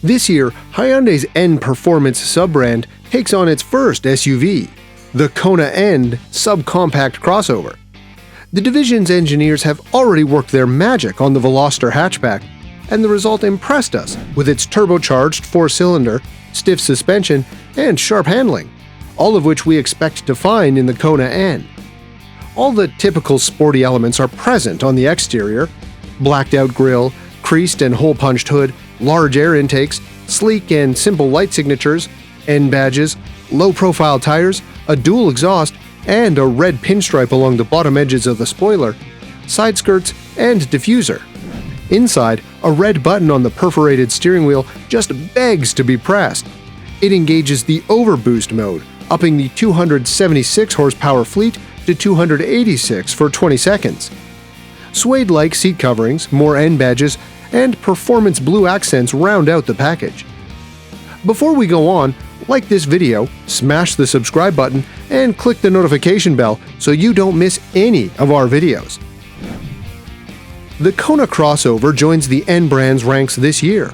This year, Hyundai's N Performance sub-brand takes on its first SUV, the Kona N subcompact crossover. The division's engineers have already worked their magic on the Veloster hatchback, and the result impressed us with its turbocharged 4-cylinder, stiff suspension, and sharp handling, all of which we expect to find in the Kona N. All the typical sporty elements are present on the exterior: blacked-out grille, creased and hole-punched hood, large air intakes, sleek and simple light signatures, N badges, low-profile tires, a dual exhaust, and a red pinstripe along the bottom edges of the spoiler, side skirts, and diffuser. Inside, a red button on the perforated steering wheel just begs to be pressed. It engages the overboost mode, upping the 276 horsepower fleet to 286 for 20 seconds. Suedelike seat coverings, more N badges, and performance blue accents round out the package. Before we go on, like this video, smash the subscribe button, and click the notification bell so you don't miss any of our videos. The Kona crossover joins the N brand's ranks this year.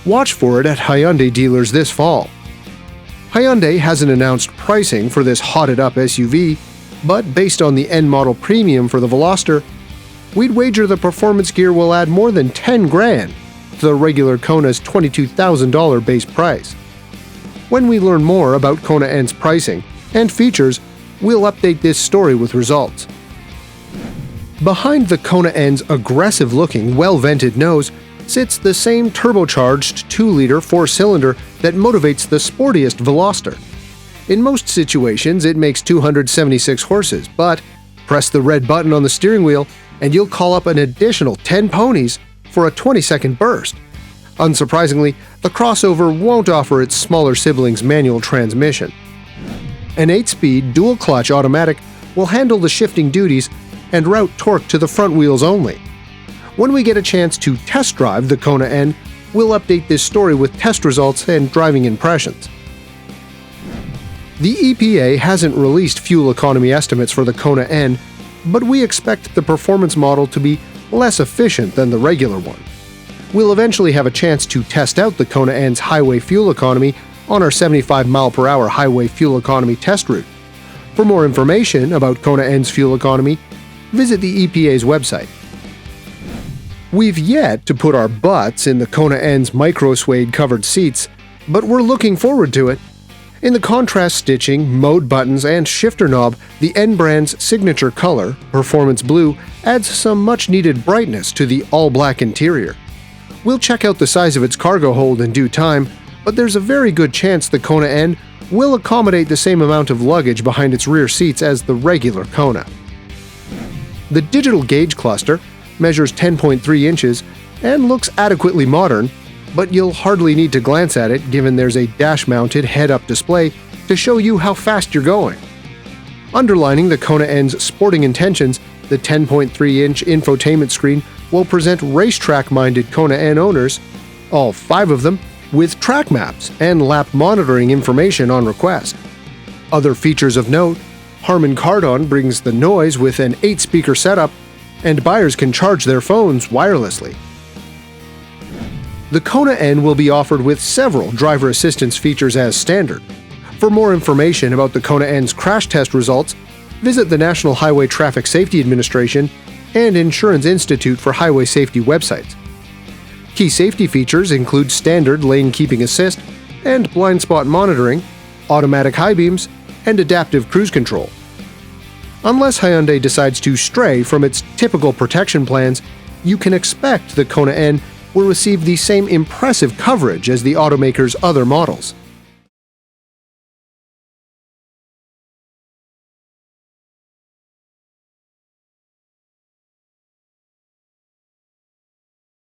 Watch for it at Hyundai dealers this fall. Hyundai hasn't announced pricing for this hotted-up SUV, but based on the N model premium for the Veloster, we'd wager the performance gear will add more than 10 grand to the regular Kona's $22,000 base price. When we learn more about Kona N's pricing and features, we'll update this story with results. Behind the Kona N's aggressive-looking, well-vented nose sits the same turbocharged 2-liter 4-cylinder that motivates the sportiest Veloster. In most situations, it makes 276 horses, but press the red button on the steering wheel and you'll call up an additional 10 ponies for a 20-second burst. Unsurprisingly, the crossover won't offer its smaller sibling's manual transmission. An 8-speed dual-clutch automatic will handle the shifting duties and route torque to the front wheels only. When we get a chance to test drive the Kona N, we'll update this story with test results and driving impressions. The EPA hasn't released fuel economy estimates for the Kona N, but we expect the performance model to be less efficient than the regular one. We'll eventually have a chance to test out the Kona N's highway fuel economy on our 75-mile-per-hour highway fuel economy test route. For more information about Kona N's fuel economy, visit the EPA's website. We've yet to put our butts in the Kona N's micro-suede covered seats, but we're looking forward to it. In the contrast stitching, mode buttons, and shifter knob, the N brand's signature color, Performance Blue, adds some much-needed brightness to the all-black interior. We'll check out the size of its cargo hold in due time, but there's a very good chance the Kona N will accommodate the same amount of luggage behind its rear seats as the regular Kona. The digital gauge cluster measures 10.3 inches and looks adequately modern, but you'll hardly need to glance at it given there's a dash-mounted head-up display to show you how fast you're going. Underlining the Kona N's sporting intentions, the 10.3-inch infotainment screen will present racetrack-minded Kona N owners, all 5 of them, with track maps and lap monitoring information on request. Other features of note: Harman Kardon brings the noise with an 8-speaker setup, and buyers can charge their phones wirelessly. The Kona N will be offered with several driver assistance features as standard. For more information about the Kona N's crash test results, visit the National Highway Traffic Safety Administration and Insurance Institute for Highway Safety websites. Key safety features include standard lane keeping assist and blind spot monitoring, automatic high beams, and adaptive cruise control. Unless Hyundai decides to stray from its typical protection plans, you can expect the Kona N will receive the same impressive coverage as the automaker's other models.